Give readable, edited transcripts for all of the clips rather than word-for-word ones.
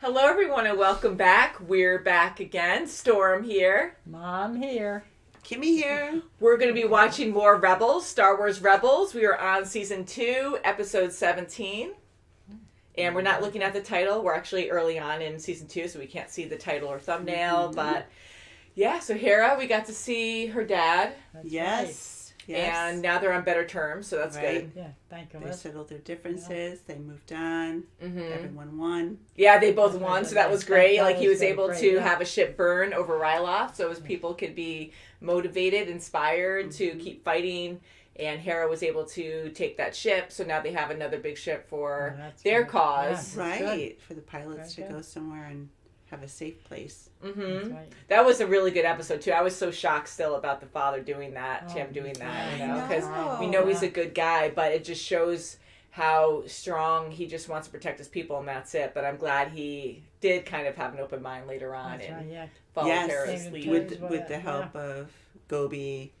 Hello, everyone, and welcome back. We're back again. Storm here. Mom here. Kimmy here. We're going to be watching more Rebels, Star Wars Rebels. We are on Season 2, Episode 17. And we're not looking at the title. We're actually early on in Season 2, so we can't see the title or thumbnail. Mm-hmm. But, yeah, so Hera, we got to see her dad. That's yes. Yes. And now they're on better terms, so that's good. Yeah, thank you. They settled their differences. Yeah. They moved on. Mm-hmm. Everyone won. Yeah, they both won, so that was great. Like, he was able to have a ship burn over Ryloth, so his people could be motivated, inspired to keep fighting. And Hera was able to take that ship, so now they have another big ship for their cause. Yeah, right, for the pilots to go somewhere and have a safe place. Mm-hmm. Right. That was a really good episode too. I was so shocked still about the father doing that, Tim doing that, you know, because we know he's a good guy, but it just shows how strong he just wants to protect his people, and that's it. But I'm glad he did kind of have an open mind later on and follow Hera's lead. With the help of Gobi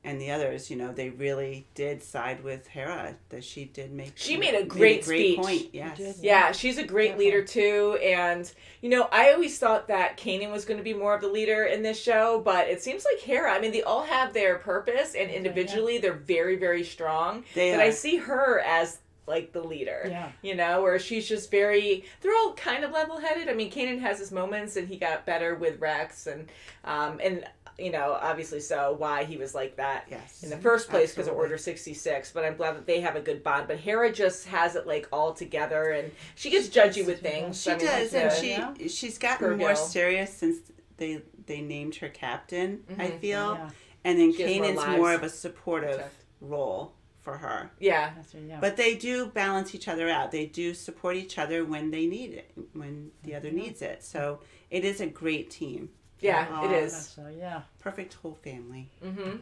and the others, you know, they really did side with Hera. That she did make. She made a great speech. Point. Yes. Yeah, she's a great leader too. And you know, I always thought that Kanan was going to be more of the leader in this show, but it seems like Hera. I mean, they all have their purpose, and individually they're very, very strong. But I see her as like the leader. You know, where she's just very. They're all kind of level-headed. I mean, Kanan has his moments, and he got better with Rex, and. You know, obviously so, why he was like that in the first place because of Order 66. But I'm glad that they have a good bond. But Hera just has it, like, all together. And she gets judgy with things. She does. And she's gotten more serious since they named her captain, I feel. Yeah. And then Kanan's more of a supportive role for her. Yeah. But they do balance each other out. They do support each other when they need it, when the other needs it. So it is a great team. Yeah, it is. Perfect whole family. Mm-hmm.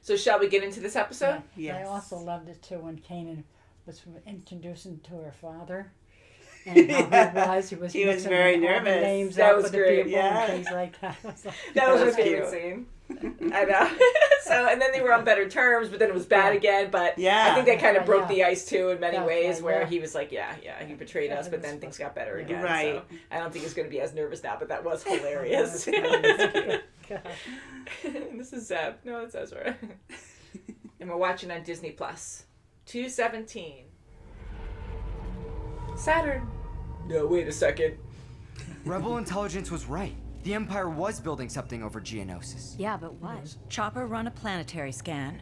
So shall we get into this episode? Yeah. Yes. I also loved it too when Kanan was introducing to her father. And how he was very nervous. Names that was great. And things like that. That was my favorite scene. I know. So, and then they were on better terms, but then it was bad again. But I think that kind of broke the ice too in many ways, where he was like, he betrayed us, but then things got better again. Right. So I don't think he's going to be as nervous now, but that was hilarious. This is Zeb. No, it's Ezra. And we're watching on Disney Plus. 2/17. Saturn. No, wait a second. Rebel intelligence was right. The Empire was building something over Geonosis. Yeah, but what? Chopper run a planetary scan.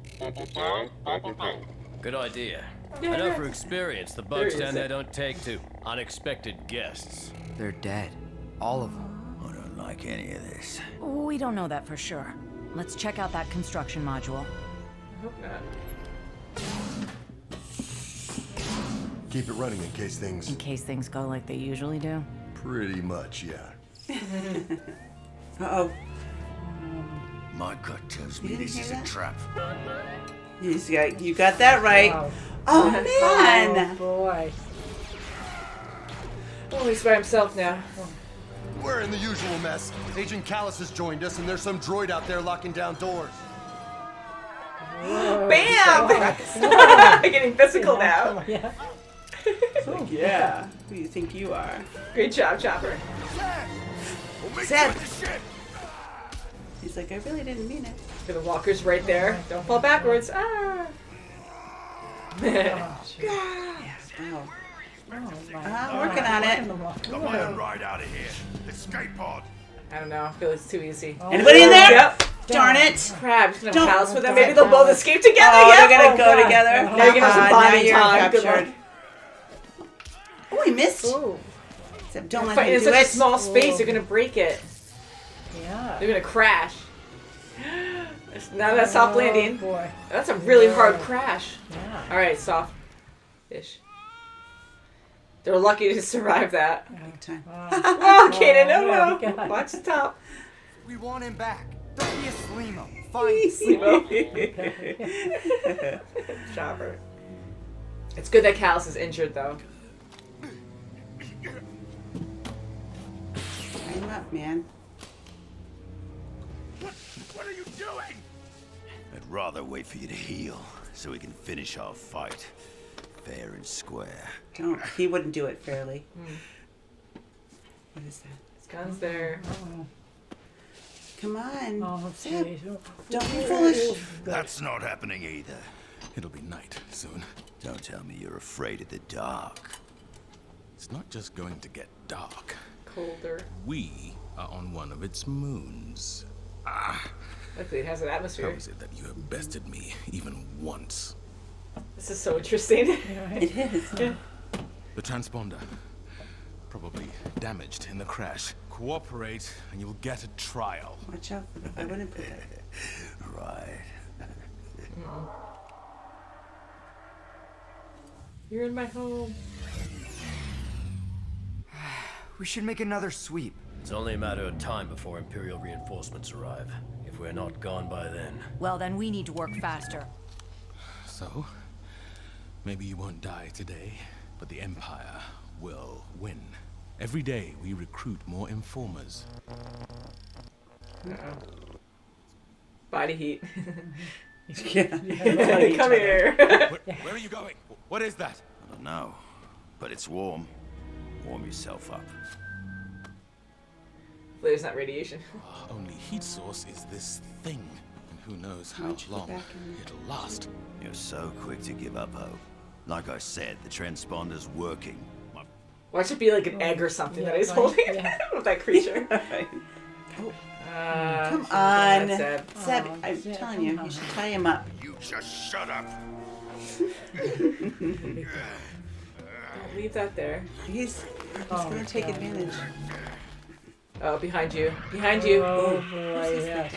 Good idea. I know from experience the bugs down there don't take to unexpected guests. They're dead. All of them. I don't like any of this. We don't know that for sure. Let's check out that construction module. I hope not. Keep it running in case things... In case things go like they usually do? Pretty much, yeah. Uh-oh. My gut tells me this is a trap. You got that right. Wow. Oh, man! Oh, boy. Oh, he's by himself now. We're in the usual mess. Agent Callus has joined us, and there's some droid out there locking down doors. Whoa. Bam! Getting physical now. Yeah. Who do you think you are? Great job, Chopper. Zeb! He's like, I really didn't mean it. The walker's right there. Don't fall backwards. Ah! Working on it. Come on, right out of here. Escape pod. I don't know. I feel it's too easy. Anybody in there? Yep. Darn it. Crap. Just gonna house with them. Maybe they'll both escape together. Oh, they're gonna go together. Now you're gonna have some bonding time. Captured. Oh, he missed. Except don't let him do it. In such a small space, they're gonna break it. Yeah. They're gonna crash. Now that soft landing. Boy. That's a really hard crash. Yeah. All right, soft-ish. They're lucky to survive that. Big time. Oh, Kanan, no. Watch the top. We want him back. Don't be a Slimo. Find Slimo. Chopper. It's good that Callus is injured, though. Tie him up, man. What are you doing? I'd rather wait for you to heal, so we can finish our fight. Fair and square. He wouldn't do it fairly. is that? His gun's there. Oh, Come on. oh, Zeb, please. don't be foolish. That's not happening either. It'll be night soon. Don't tell me you're afraid of the dark. It's not just going to get dark. Colder. We are on one of its moons. Luckily, it has an atmosphere. How is it that you have bested me even once? This is so interesting. It is. The transponder. Probably damaged in the crash. Cooperate and you'll get a trial. Watch out. I wouldn't put that. Right. You're in my home. We should make another sweep. It's only a matter of time before Imperial reinforcements arrive. If we're not gone by then. Well, then we need to work faster. So, maybe you won't die today, but the Empire will win. Every day we recruit more informers. Body heat. Yeah. Come here. Where are you going? What is that? I don't know, but it's warm. Warm yourself up. There's not radiation. Our only heat source is this thing. And who knows how Why'd you go long back in? it'll last. You're so quick to give up hope. Like I said, the transponder's working. Why should it be like an egg or something Yeah, that he's right, holding yeah. with that creature? Come should've done on. that, Zeb. Zeb, Oh, I'm Zeb, telling you, come you should on. tie him up. You just shut up. Don't leave that there. He's Oh, going to take God. advantage. Oh, behind you. Behind you. Oh, boy, yeah.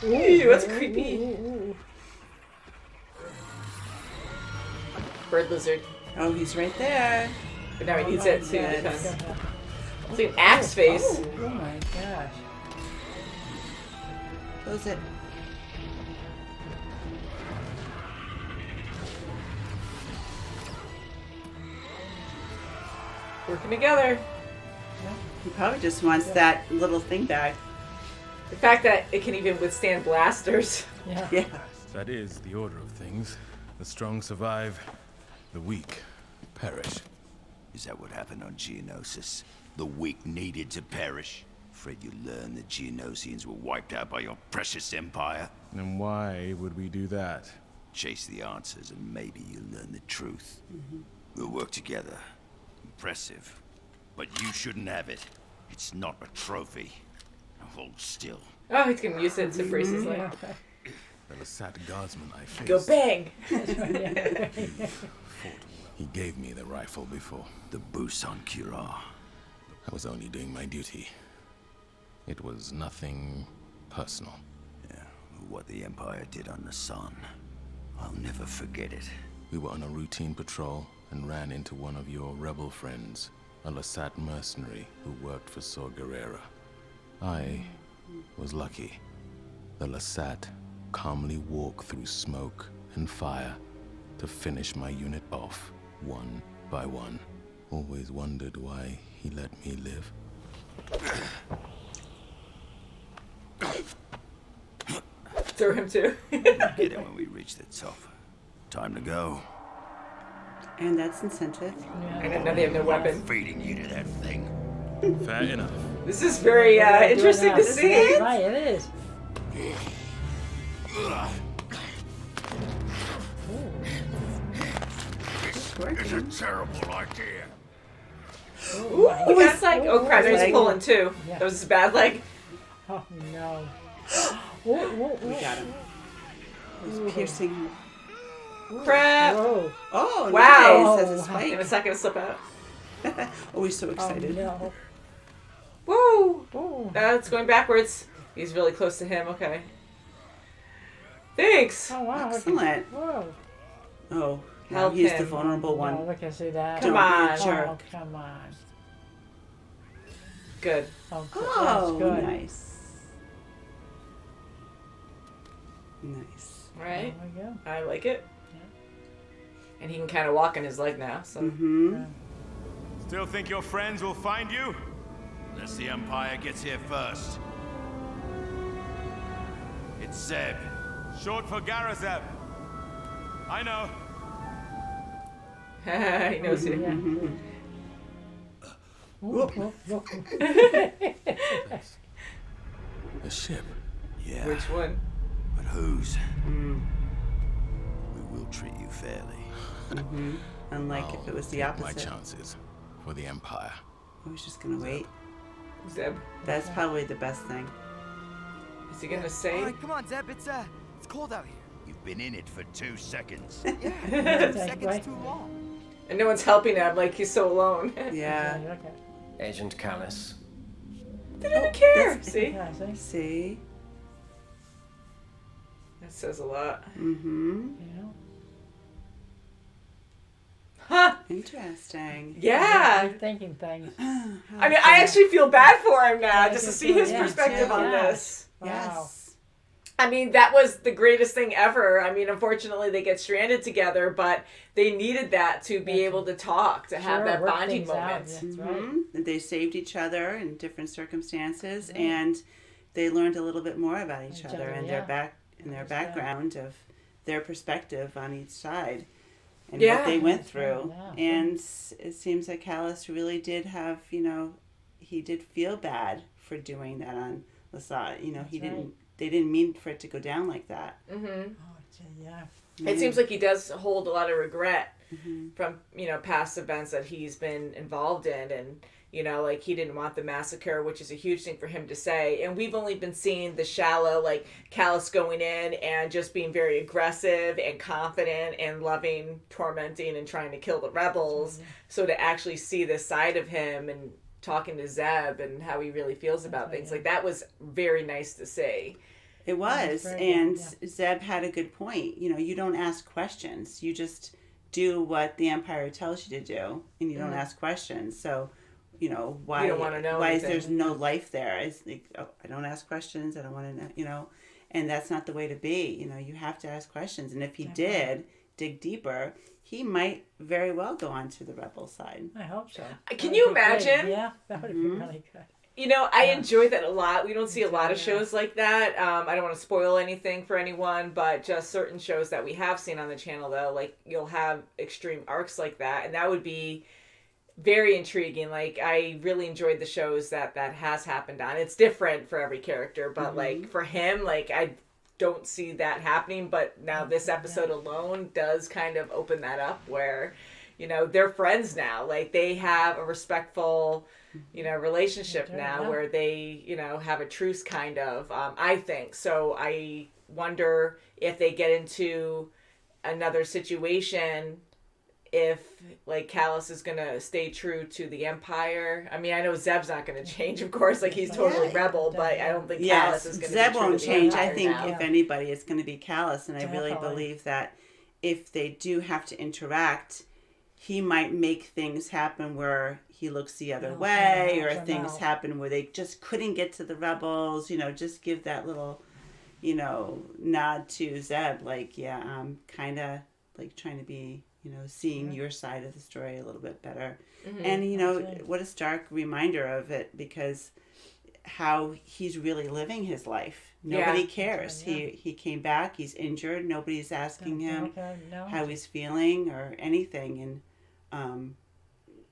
Ooh, that's creepy. Bird lizard. Oh, he's right there. But now he needs it too God. because it's like an axe face. Oh my gosh. Close it. Working together. He probably just wants that little thing back. The fact that it can even withstand blasters. Yeah. Yeah. That is the order of things. The strong survive, the weak perish. Is that what happened on Geonosis? The weak needed to perish? Afraid you learned the Geonosians were wiped out by your precious empire? And why would we do that? Chase the answers and maybe you'll learn the truth. We'll work together. Impressive. But you shouldn't have it. It's not a trophy. Now hold still. Oh, he's gonna use it to brace his leg. The Lasat guardsman I faced Go bang! He gave me the rifle before. The Busan Kira. I was only doing my duty. It was nothing personal. Yeah, what the Empire did on the Sun. I'll never forget it. We were on a routine patrol and ran into one of your rebel friends, a Lasat mercenary who worked for Saw Gerrera. I was lucky. The Lasat calmly walked through smoke and fire to finish my unit off, one by one. Always wondered why he let me live. Throw him too. Get it when we reach the top. Time to go. And that's incentive. I know they have no weapon. Feeding you to that thing. Fair enough. This is very interesting to see. Right, it is. It's a terrible idea. Ooh, that's like, oh crap, there's pulling too. Yeah. That was his bad leg. Oh no. Whoa. We got him. He's piercing. Crap. Whoa. Oh, Wow. nice. That's a And spike. it's not gonna slip out. Oh, he's so Oh excited. no. Woo! Oh. It's going backwards. He's really close to him. Okay. Thanks. Oh wow. Excellent. Whoa. Oh, now Help he's him. the vulnerable No, one. look, I see that. Come Don't be a on. jerk. Oh, come on. Good. Oh, good. Oh, That's good. nice. Nice. Right? There we go. I like it. And he can kind of walk on his leg now. So. Mm-hmm. Still think your friends will find you? Unless the Empire gets here first. It's Zeb. Short for Garazeb. I know. He knows you. Yeah. A ship. Yeah. Which one? But whose? We will treat you fairly. Unlike if it was the Take opposite. my chances for the Empire. I was just gonna wait. Zeb. That's probably the best thing. Is he gonna say? All right, come on, Zeb. It's cold out here. You've been in it for 2 seconds. Yeah, 2 seconds too long. And no one's helping him, like he's so alone. Yeah. Agent Callus. They don't even care. See? Yeah, see? See? That says a lot. Mm-hmm. Yeah. Huh. Interesting. Yeah. You're thinking things. I mean, I actually feel bad for him now, Yeah, just to me see too, his yeah. perspective on Yeah. this. Wow. Yes. I mean, that was the greatest thing ever. I mean, unfortunately, they get stranded together, but they needed that to be able to talk, to have Sure, that work bonding things out, moment. yeah. That's right. Mm-hmm. They saved each other in different circumstances, and they learned a little bit more about each other and yeah. their background of their perspective on each side and Yeah. what they went through. Yeah. And it seems like Callus really did have, he did feel bad for doing that on Lasat. He didn't. right. They didn't mean for it to go down like that. Mm-hmm. Oh, yeah. It seems like he does hold a lot of regret Mm-hmm. from, past events that he's been involved in. And, like he didn't want the massacre, which is a huge thing for him to say. And we've only been seeing the shallow, like Callus going in and just being very aggressive and confident and loving, tormenting, and trying to kill the rebels. So to actually see this side of him and talking to Zeb and how he really feels about things, like that was very nice to see. It was, very and good, Zeb had a good point. You don't ask questions. You just do what the Empire tells you to do, and you don't ask questions. So, why You don't wanna know why is anything. there's no life there? It's like, I don't ask questions. I don't want to know. And that's not the way to be. You have to ask questions. And if he did dig deeper, he might very well go on to the rebel side. I hope so. Can That you would be great. imagine? Yeah, that would be really good. I enjoy that a lot. We don't see a lot of shows like that. I don't want to spoil anything for anyone, but just certain shows that we have seen on the channel, though, like you'll have extreme arcs like that, and that would be very intriguing. Like I really enjoyed the shows that has happened on. It's different for every character, but like for him, like I don't see that happening. But now this episode alone does kind of open that up where, they're friends now. Like they have a respectful relationship now where they, have a truce kind of, I think. So I wonder if they get into another situation, if like Callus is going to stay true to the Empire. I mean, I know Zeb's not going to change, of course, like he's totally rebel, but I don't think Callus is going to Zeb be true won't to the change. I Empire think now. if anybody, it's going to be Callus, and I really Definitely. believe that if they do have to interact, he might make things happen where he looks the other way, or things happen where they just couldn't get to the rebels. Just give that little, nod to Zeb. Like, yeah, I'm kind of like trying to be, seeing your side of the story a little bit better. And, what a stark reminder of it, because how he's really living his life. Nobody cares. He came back. He's injured. Nobody's asking him how he's feeling or anything. And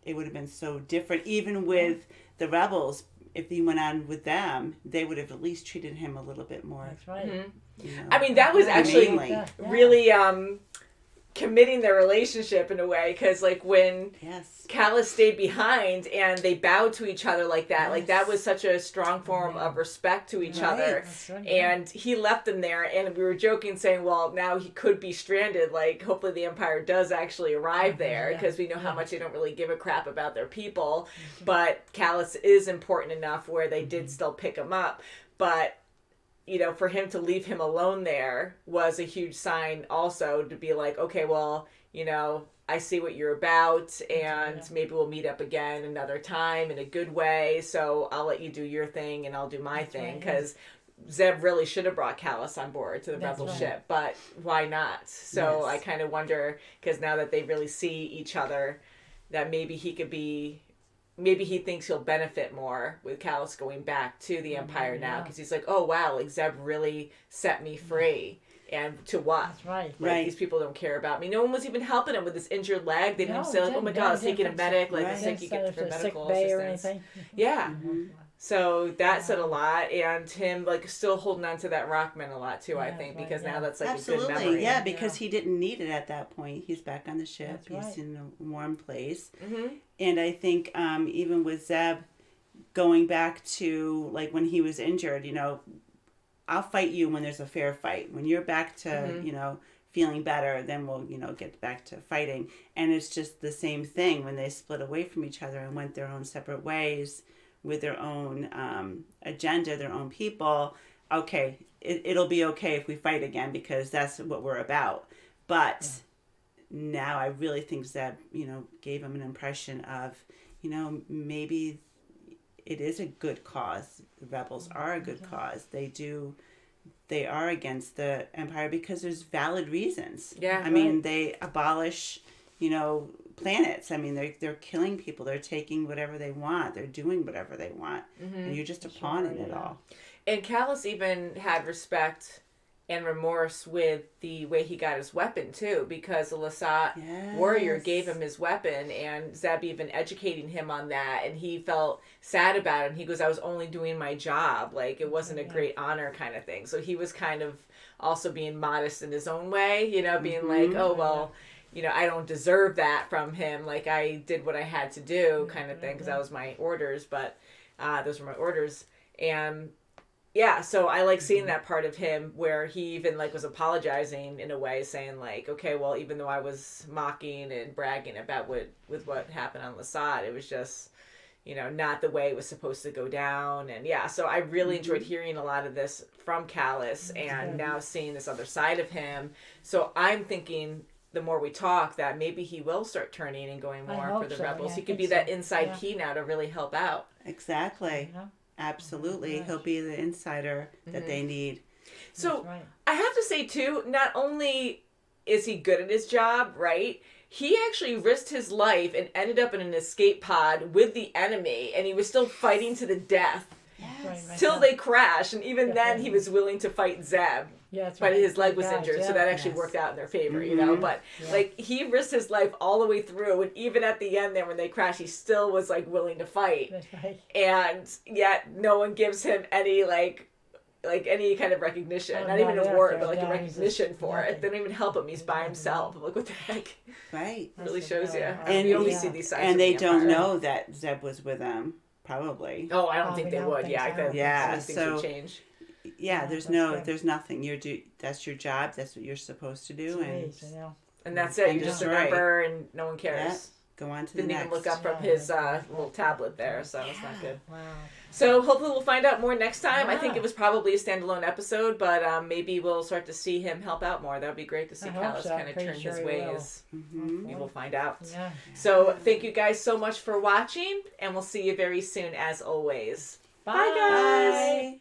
it would have been so different. Even with the rebels, if he went on with them, they would have at least treated him a little bit more. That's right. I mean, that was actually humanely. really committing their relationship in a way, because like when Callus stayed behind and they bowed to each other like that, like that was such a strong form of respect to each other. Right, and he left them there, and we were joking saying, well, now he could be stranded, like hopefully the Empire does actually arrive there, because we know how much they don't really give a crap about their people, but Callus is important enough where they did still pick him up. But for him to leave him alone there was a huge sign also to be like, okay, well, I see what you're about, and maybe we'll meet up again another time in a good way. So I'll let you do your thing and I'll do my thing. Because Zeb really should have brought Callus on board to the rebel ship, but why not? So I kind of wonder, because now that they really see each other, that maybe he could be... Maybe he thinks he'll benefit more with Callus going back to the Empire now, because he's like, oh, wow, like Zeb really set me free. And to what? That's right. Right. These people don't care about me. No one was even helping him with his injured leg. They didn't No, say like, "Oh my God, I was taking a medic." Like, Right. it's like you get for Sick medical bay or assistance. anything. Yeah. Mm-hmm. So that said a lot, and him like still holding on to that rock meant a lot too. I Yeah, think right, because yeah. now that's like a Absolutely, good memory. yeah, because he didn't need it at that point. He's back on the ship. That's right. He's in a warm place. Mm-hmm. And I think even with Zeb going back to like when he was injured, I'll fight you when there's a fair fight. When you're back to, feeling better, then we'll, get back to fighting. And it's just the same thing when they split away from each other and went their own separate ways with their own agenda, their own people. Okay, it'll be okay if we fight again because that's what we're about. But now I really think Zeb, gave him an impression of, maybe it is a good cause. The rebels are a good cause. They are against the Empire because there's valid reasons. Yeah, I mean, they abolish, planets. I mean, they're killing people. They're taking whatever they want. They're doing whatever they want. And you're just a pawn in it all. And Callus even had respect and remorse with the way he got his weapon too, because the Lasat warrior gave him his weapon, and Zeb even educating him on that, and he felt sad about it. And he goes, "I was only doing my job, like it wasn't a great honor kind of thing." So he was kind of also being modest in his own way, being like, "Oh well, I don't deserve that from him. Like I did what I had to do, kind of thing, because that was my orders." But those were my orders, and. Yeah, so I like seeing that part of him where he even like was apologizing in a way, saying like, okay, well, even though I was mocking and bragging about what happened on Lasat, it was just, not the way it was supposed to go down. And yeah, so I really enjoyed hearing a lot of this from Callus and now seeing this other side of him. So I'm thinking the more we talk that maybe he will start turning and going more for the rebels. Yeah, he could be that inside key now to really help out. Exactly. Yeah. Absolutely. He'll be the insider that they need. So I have to say too, not only is he good at his job, right? He actually risked his life and ended up in an escape pod with the enemy, and he was still fighting to the death till they crashed. And even then, he was willing to fight Zeb. Yeah, that's but right. his leg was injured, so that actually worked out in their favor, But like he risked his life all the way through, and even at the end there when they crashed, he still was like willing to fight. That's right. And yet no one gives him any like any kind of recognition, not even not a word, after. but like a Yeah, recognition for it. They don't even help him. He's by himself. I'm like, what the heck? Right. It really shows you. And we only see these sides. And of they the don't Empire. know that Zeb was with them, probably. Oh, I don't think we they don't would. think Yeah, so. Yeah, I think things so- would change. Yeah, that's there's nothing. That's your job. That's what you're supposed to do. And that's it. And You just that's right. remember, and no one cares. Yeah. Go on to the Didn't next. even look up from his little tablet there, so it's not good. Wow. So hopefully we'll find out more next time. I think Yeah. it was probably a standalone episode, but maybe we'll start to see him help out more. That would be great to see I hope Callus so. kind of Pretty turn sure his he will. ways. Mm-hmm. We will find out. Yeah. So thank you guys so much for watching, and we'll see you very soon as always. Bye. Bye guys! Bye.